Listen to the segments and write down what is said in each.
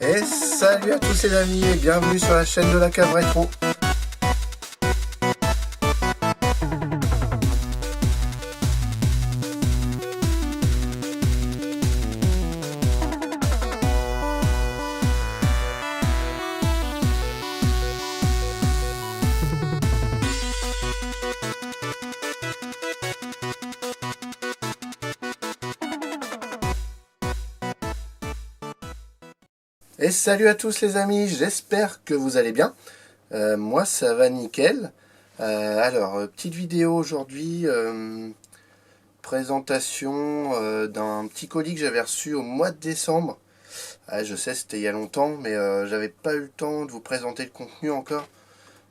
Et salut à tous les amis et bienvenue sur la chaîne de la Cave Rétro. Et salut à tous les amis, j'espère que vous allez bien. Moi ça va nickel. Petite vidéo aujourd'hui, présentation d'un petit colis que j'avais reçu au mois de décembre. Je sais c'était il y a longtemps, mais j'avais pas eu le temps de vous présenter le contenu encore.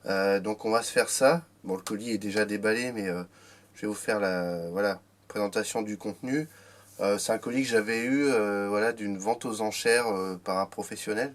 Donc on va se faire ça. Bon, le colis est déjà déballé, mais je vais vous faire la présentation du contenu. C'est un colis que j'avais eu d'une vente aux enchères par un professionnel.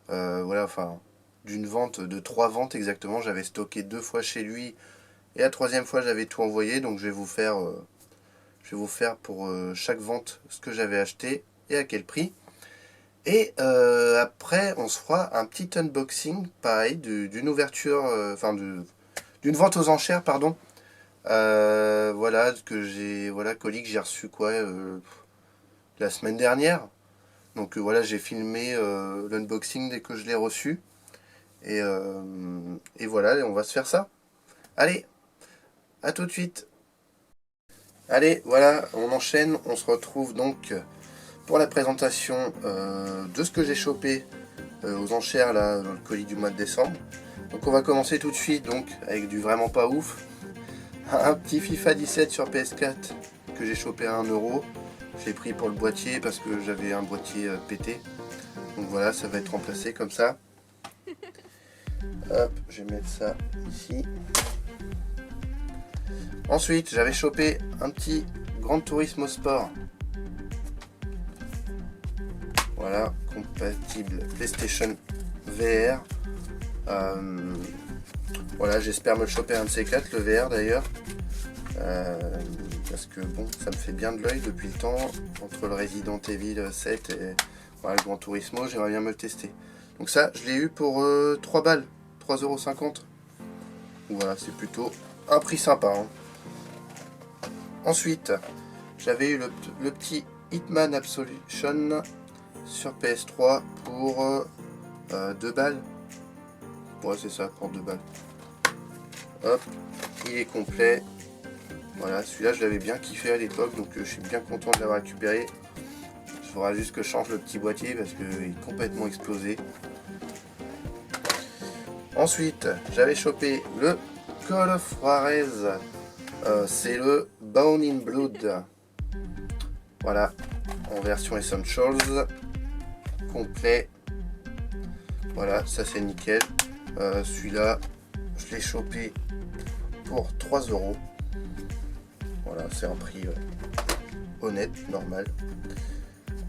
D'une vente, de 3 ventes exactement. J'avais stocké 2 fois chez lui et la troisième fois j'avais tout envoyé. Donc je vais vous faire pour chaque vente ce que j'avais acheté et à quel prix. Et après on se fera un petit unboxing pareil d'une ouverture, d'une vente aux enchères pardon. Colis que j'ai reçu la semaine dernière. Donc j'ai filmé l'unboxing dès que je l'ai reçu. Et voilà, on va se faire ça. Allez, à tout de suite. Allez, voilà, on enchaîne. On se retrouve donc pour la présentation de ce que j'ai chopé aux enchères là, dans le colis du mois de décembre. Donc on va commencer tout de suite donc avec du vraiment pas ouf. Un petit FIFA 17 sur PS4 que j'ai chopé à 1 €. J'ai pris pour le boîtier parce que j'avais un boîtier pété. Donc voilà, ça va être remplacé comme ça. Hop, je vais mettre ça ici. Ensuite, j'avais chopé un petit Gran Turismo Sport. Voilà, compatible PlayStation VR. Voilà, j'espère me le choper un de ces 4, le VR d'ailleurs. Parce que bon, ça me fait bien de l'œil depuis le temps. Entre le Resident Evil 7 et le Gran Turismo, j'aimerais bien me le tester. Donc ça, je l'ai eu pour 3 balles, 3,50 €. Voilà, c'est plutôt un prix sympa. Hein. Ensuite, j'avais eu le petit Hitman Absolution sur PS3 pour 2 balles. Ouais, c'est ça, pour 2 balles. Hop, il est complet. Voilà, celui-là je l'avais bien kiffé à l'époque, donc je suis bien content de l'avoir récupéré. Il faudra juste que je change le petit boîtier parce qu'il est complètement explosé. Ensuite, j'avais chopé le Call of Juarez. C'est le Bound in Blood. Voilà, en version Essentials. Complet. Voilà, ça c'est nickel. Celui-là, je l'ai chopé pour 3 €. Voilà, c'est un prix honnête, normal.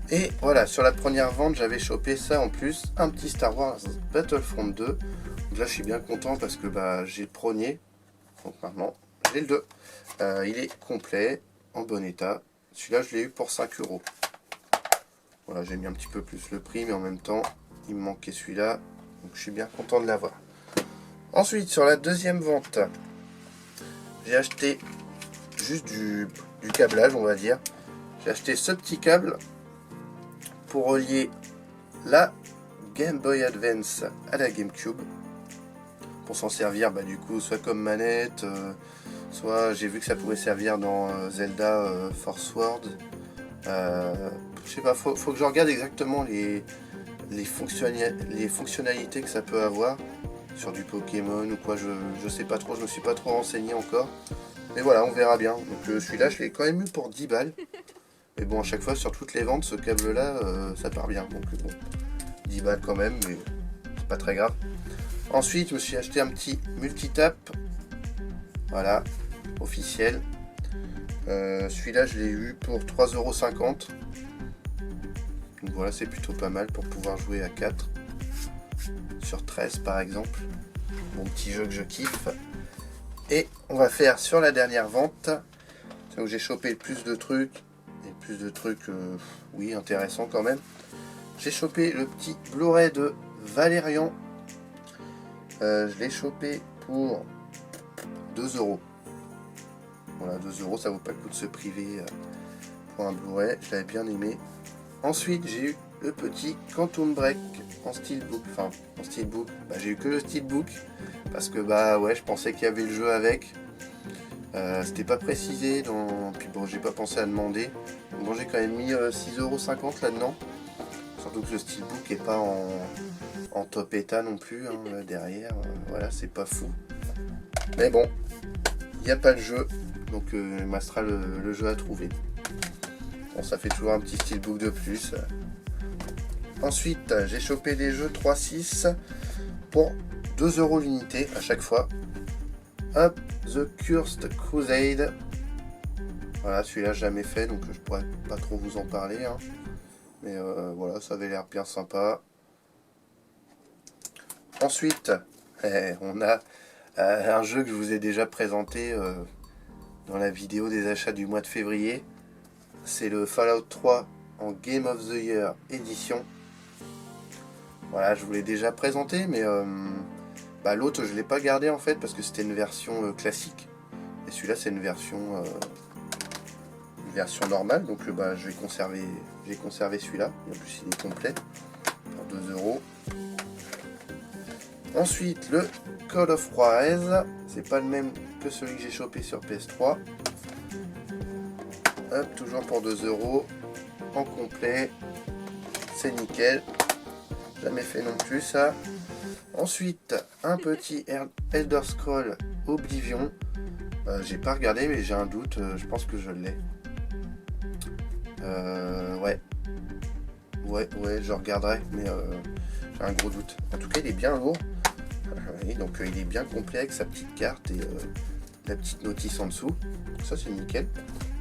Et voilà, sur la première vente, j'avais chopé ça en plus, un petit Star Wars Battlefront 2. Donc là, je suis bien content parce que j'ai le premier. Donc maintenant, j'ai le 2. Il est complet, en bon état. Celui-là, je l'ai eu pour 5 €. Voilà, j'ai mis un petit peu plus le prix, mais en même temps, il me manquait celui-là. Donc je suis bien content de l'avoir. Ensuite, sur la deuxième vente, j'ai acheté juste du câblage, on va dire. J'ai acheté ce petit câble pour relier la Game Boy Advance à la GameCube. Pour s'en servir, du coup, soit comme manette, soit j'ai vu que ça pouvait servir dans Zelda Force Word. Je sais pas, faut que je regarde exactement les fonctionnalités que ça peut avoir sur du Pokémon ou quoi, je sais pas trop, je me suis pas trop renseigné encore. Mais voilà, on verra bien. Donc celui-là, je l'ai quand même eu pour 10 balles. Mais bon, à chaque fois, sur toutes les ventes, ce câble-là, ça part bien. Donc bon, 10 balles quand même, mais c'est pas très grave. Ensuite, je me suis acheté un petit multitap. Voilà, officiel. Celui-là, je l'ai eu pour 3,50 €. Donc voilà, c'est plutôt pas mal pour pouvoir jouer à 4. Sur 13 par exemple. Mon petit jeu que je kiffe. Et on va faire sur la dernière vente. C'est où j'ai chopé le plus de trucs. Et plus de trucs, oui, intéressants quand même. j'ai chopé le petit Blu-ray de Valérian. Je l'ai chopé pour 2 €. Voilà, 2 €, ça vaut pas le coup de se priver pour un Blu-ray. Je l'avais bien aimé. Ensuite, j'ai eu le petit Quantum Break en steelbook. Enfin, en steelbook. Bah, j'ai eu que le steelbook parce que bah ouais, je pensais qu'il y avait le jeu avec. C'était pas précisé. Puis bon, j'ai pas pensé à demander. Bon, j'ai quand même mis 6,50 € là-dedans. Surtout que le steelbook est pas en top état non plus. Hein, là, derrière, voilà, c'est pas fou. Mais bon, il n'y a pas le jeu. Donc il me restera le jeu à trouver. Bon, ça fait toujours un petit steelbook de plus. Ensuite, j'ai chopé des jeux 3.6 pour 2 € l'unité à chaque fois. Hop, The Cursed Crusade. Voilà, celui-là jamais fait, donc je pourrais pas trop vous en parler. Hein. Mais voilà, ça avait l'air bien sympa. Ensuite, on a un jeu que je vous ai déjà présenté dans la vidéo des achats du mois de février. C'est le Fallout 3 en Game of the Year édition. Voilà, je vous l'ai déjà présenté, mais bah, l'autre je ne l'ai pas gardé en fait parce que c'était une version classique. Et celui-là c'est une version normale, donc bah, je vais conserver celui-là. En plus il est complet pour 2 €. Ensuite le Call of Juarez, c'est pas le même que celui que j'ai chopé sur PS3. Hop, toujours pour 2 € en complet, c'est nickel. Jamais fait non plus ça. Ensuite un petit Elder Scrolls Oblivion. J'ai pas regardé mais j'ai un doute, je pense que je l'ai. Ouais, je regarderai, mais j'ai un gros doute. En tout cas, il est bien lourd. Oui, donc il est bien complet avec sa petite carte et la petite notice en dessous. Donc ça, c'est nickel.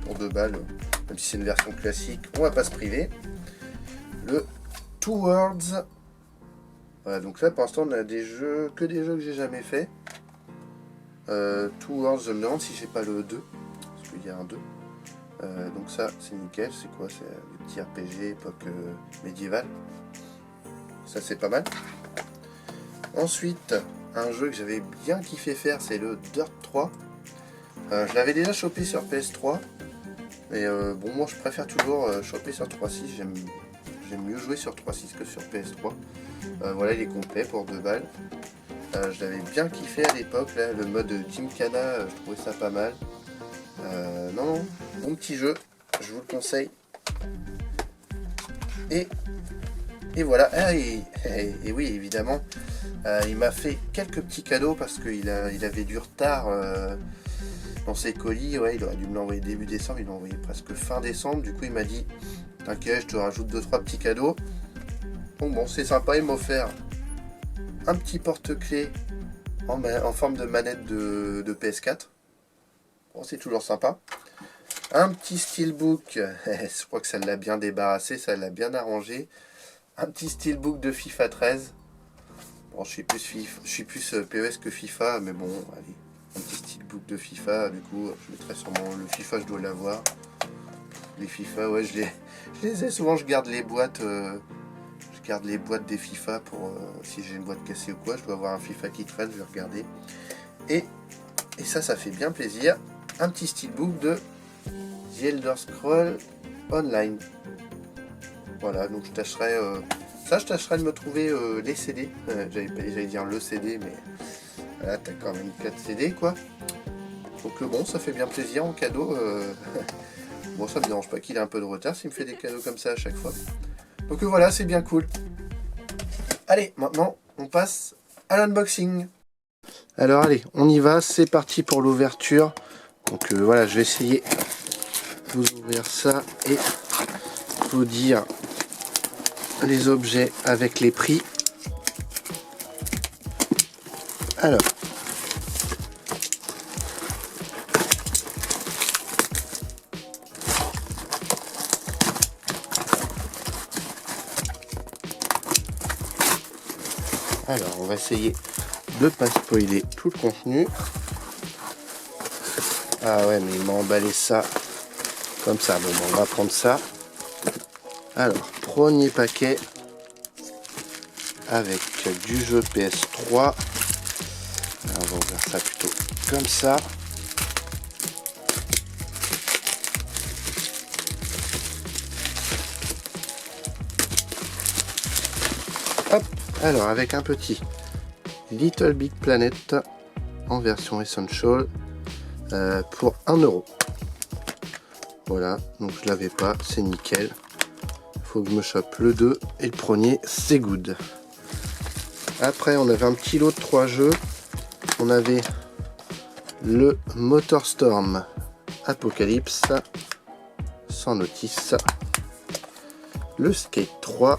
Pour 2 balles, même si c'est une version classique, on va pas se priver. Le Two Worlds. Voilà, donc là, pour l'instant, on a des jeux que j'ai jamais fait. Two Worlds, je me demande si j'ai pas le 2. Parce qu'il y a un 2. Donc ça c'est nickel, c'est quoi? C'est des petits RPG époque médiévale. Ça c'est pas mal. Ensuite, un jeu que j'avais bien kiffé faire, c'est le Dirt 3. Je l'avais déjà chopé sur PS3. Mais bon, moi je préfère toujours choper sur 3.6. J'aime mieux jouer sur 3.6 que sur PS3. Voilà, il est complet pour 2 balles. Je l'avais bien kiffé à l'époque, là, le mode Gymkhana, je trouvais ça pas mal. Non, bon petit jeu, je vous le conseille. Et voilà, et oui évidemment, il m'a fait quelques petits cadeaux parce qu'il avait du retard dans ses colis. Ouais, il aurait dû me l'envoyer début décembre, il l'a envoyé presque fin décembre. Du coup il m'a dit, t'inquiète, je te rajoute 2-3 petits cadeaux. Bon, c'est sympa, il m'a offert un petit porte-clés en forme de manette de PS4. Bon, c'est toujours sympa. Un petit steelbook, je crois que ça l'a bien débarrassé, ça l'a bien arrangé. Un petit steelbook de FIFA 13. Bon, je suis plus PES que FIFA, mais bon, allez. Un petit steelbook de FIFA, du coup, je mettrai sûrement le FIFA, je dois l'avoir. Les FIFA, ouais, je les ai souvent, je garde les boîtes. Je garde les boîtes des FIFA pour si j'ai une boîte cassée ou quoi, je dois avoir un FIFA qui traîne, je vais regarder. Et ça fait bien plaisir. Un petit steelbook de The Elder Scrolls Online. Voilà, donc je tâcherai de me trouver les CD. J'allais dire le CD, mais voilà, t'as quand même 4 CD quoi. Donc bon, ça fait bien plaisir en cadeau. Bon, ça me dérange pas qu'il ait un peu de retard s'il me fait des cadeaux comme ça à chaque fois. Donc voilà, c'est bien cool. Allez, maintenant, on passe à l'unboxing. Alors allez, on y va, c'est parti pour l'ouverture. Donc voilà, je vais essayer de vous ouvrir ça et vous dire les objets avec les prix. Alors, on va essayer de ne pas spoiler tout le contenu. Ah ouais, mais il m'a emballé ça comme ça. Bon, on va prendre ça. Alors, premier paquet. avec du jeu PS3. Alors, on va ouvrir ça plutôt comme ça. Hop, alors avec un petit Little Big Planet en version Essential pour 1 €. Voilà, donc je l'avais pas, c'est nickel. Faut que je me chope le 2 et le premier, c'est good. Après, on avait un petit lot de 3 jeux. On avait le MotorStorm Apocalypse sans notice, le Skate 3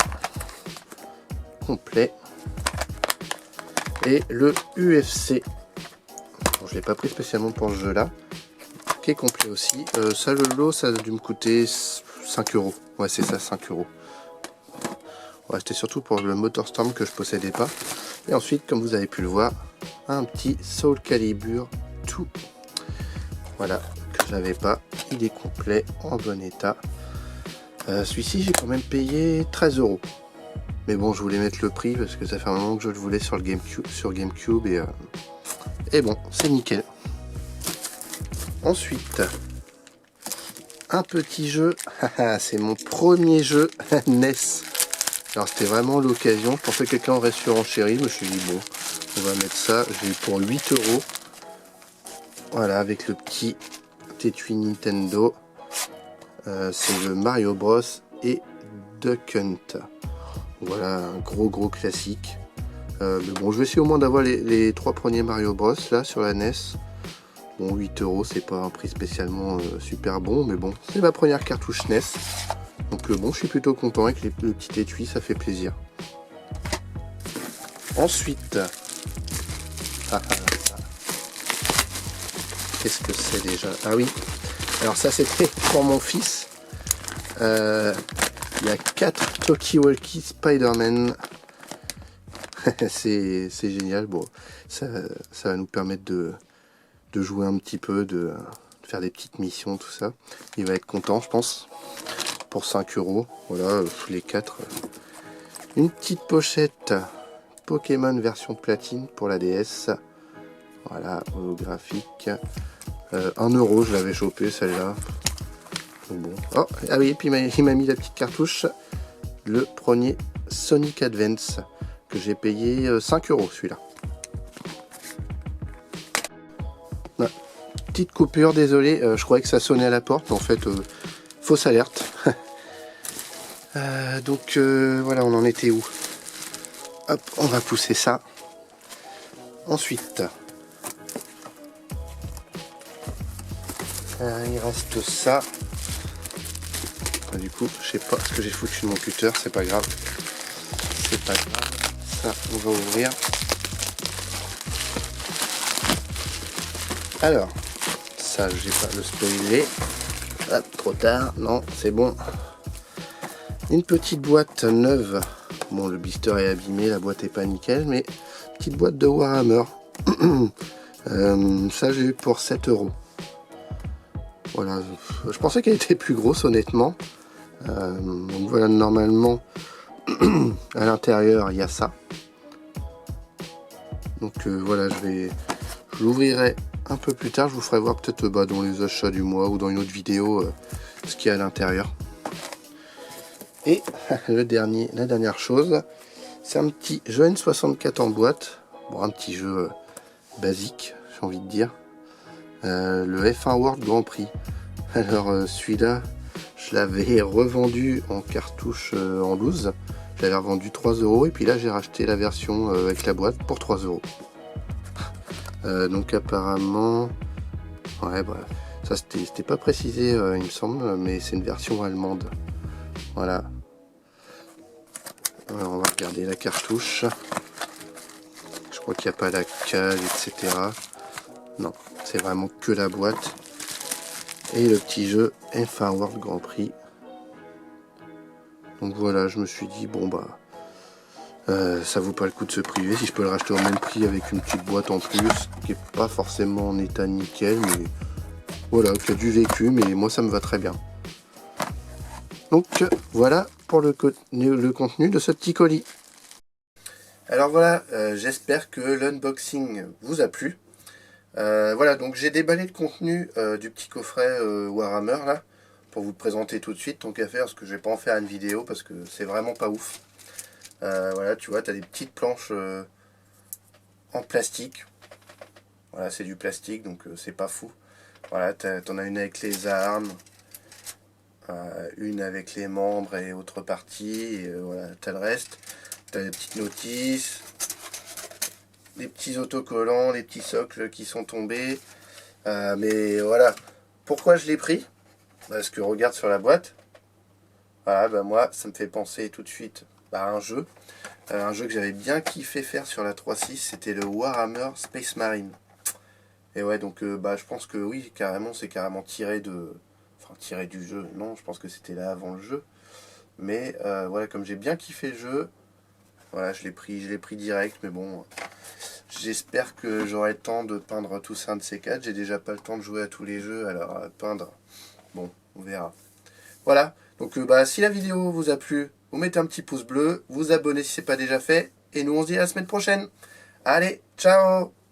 complet et le UFC. Bon, je l'ai pas pris spécialement pour ce jeu là, qui est complet aussi. Ça, le lot, ça a dû me coûter 5 €. Ouais, c'est ça, 5 €. Ouais, c'était surtout pour le MotorStorm que je possédais pas. Et ensuite, comme vous avez pu le voir, un petit Soul Calibur 2. Voilà, que je n'avais pas. Il est complet, en bon état. Celui-ci, j'ai quand même payé 13 €. Mais bon, je voulais mettre le prix parce que ça fait un moment que je le voulais sur le GameCube et bon, c'est nickel. Ensuite, un petit jeu. C'est mon premier jeu NES. Alors c'était vraiment l'occasion. Je pensais que quelqu'un aurait surenchéri. Je me suis dit bon, on va mettre ça. J'ai eu pour 8 €. Voilà, avec le petit étui Nintendo. C'est le Mario Bros et Duck Hunt. Voilà, un gros classique. Mais bon, je vais essayer au moins d'avoir les 3 premiers Mario Bros là sur la NES. Bon, 8 €, c'est pas un prix spécialement super bon, mais bon, c'est ma première cartouche NES. Donc bon, je suis plutôt content avec le petit étui, ça fait plaisir. Ensuite, qu'est-ce que c'est déjà? Ah oui, alors ça c'était pour mon fils. Il y a 4 Talkie-Walkie Spider-Man. c'est génial. Bon, ça va nous permettre de jouer un petit peu, de faire des petites missions, tout ça. Il va être content, je pense. Pour 5 €. Voilà, les 4. Une petite pochette Pokémon version platine pour la DS. Voilà, holographique. 1 €, je l'avais chopé celle-là. Bon. Oh, ah oui, et puis il m'a mis la petite cartouche. Le premier Sonic Advance que j'ai payé 5 € celui-là. Petite coupure, désolé, je croyais que ça sonnait à la porte, mais en fait, fausse alerte. Donc voilà, on en était où? Hop, on va pousser ça. Ensuite, il reste ça. Du coup, je sais pas ce que j'ai foutu de mon cutter, c'est pas grave. C'est pas grave. Ça, on va ouvrir. Alors, ça, j'ai pas le spoiler. Hop, trop tard. Non, c'est bon. Une petite boîte neuve. Bon, le blister est abîmé, la boîte est pas nickel, mais petite boîte de Warhammer. Ça, j'ai eu pour 7 €. Voilà, je pensais qu'elle était plus grosse, honnêtement. Donc voilà, normalement, à l'intérieur, il y a ça. Donc voilà, je l'ouvrirai un peu plus tard. Je vous ferai voir peut-être dans les achats du mois ou dans une autre vidéo ce qu'il y a à l'intérieur. Et la dernière chose, c'est un petit jeu N64 en boîte. Bon, un petit jeu basique, j'ai envie de dire. Le F1 World Grand Prix. Alors celui-là, je l'avais revendu en cartouche en loose. Je l'avais revendu 3 € et puis là j'ai racheté la version avec la boîte pour 3 €. Donc apparemment, ouais, bref, ça c'était pas précisé il me semble, mais c'est une version allemande. Voilà. Alors, on va regarder la cartouche. Je crois qu'il n'y a pas la cale, etc. Non, c'est vraiment que la boîte. Et le petit jeu F1 World Grand Prix. Donc voilà, je me suis dit, bon bah, ça vaut pas le coup de se priver. Si je peux le racheter au même prix avec une petite boîte en plus, qui est pas forcément en état nickel, mais voilà, qui a du vécu, mais moi ça me va très bien. Donc voilà pour le contenu de ce petit colis. Alors voilà, j'espère que l'unboxing vous a plu. Voilà, donc j'ai déballé le contenu du petit coffret Warhammer là, pour vous le présenter tout de suite, tant qu'à faire, parce que je vais pas en faire une vidéo, parce que c'est vraiment pas ouf. Voilà, tu vois, tu as des petites planches en plastique. Voilà, c'est du plastique, donc c'est pas fou. Voilà, t'en as une avec les armes, une avec les membres et autres parties, et voilà, t'as le reste. T'as des petites notices, les petits autocollants, les petits socles qui sont tombés. Mais voilà, pourquoi je l'ai pris? Parce que regarde sur la boîte. Voilà, bah moi, ça me fait penser tout de suite à un jeu. Un jeu que j'avais bien kiffé faire sur la 3.6, c'était le Warhammer Space Marine. Et ouais, donc bah, je pense que oui, carrément, c'est carrément tiré de... Enfin, tiré du jeu. Non, je pense que c'était là avant le jeu. Mais voilà, comme j'ai bien kiffé le jeu, voilà, je l'ai pris direct. Mais bon, j'espère que j'aurai le temps de peindre tout ça un de ces quatre. J'ai déjà pas le temps de jouer à tous les jeux, alors peindre, bon, on verra. Voilà, donc bah, si la vidéo vous a plu, vous mettez un petit pouce bleu, vous abonnez si ce n'est pas déjà fait, et nous on se dit à la semaine prochaine. Allez, ciao!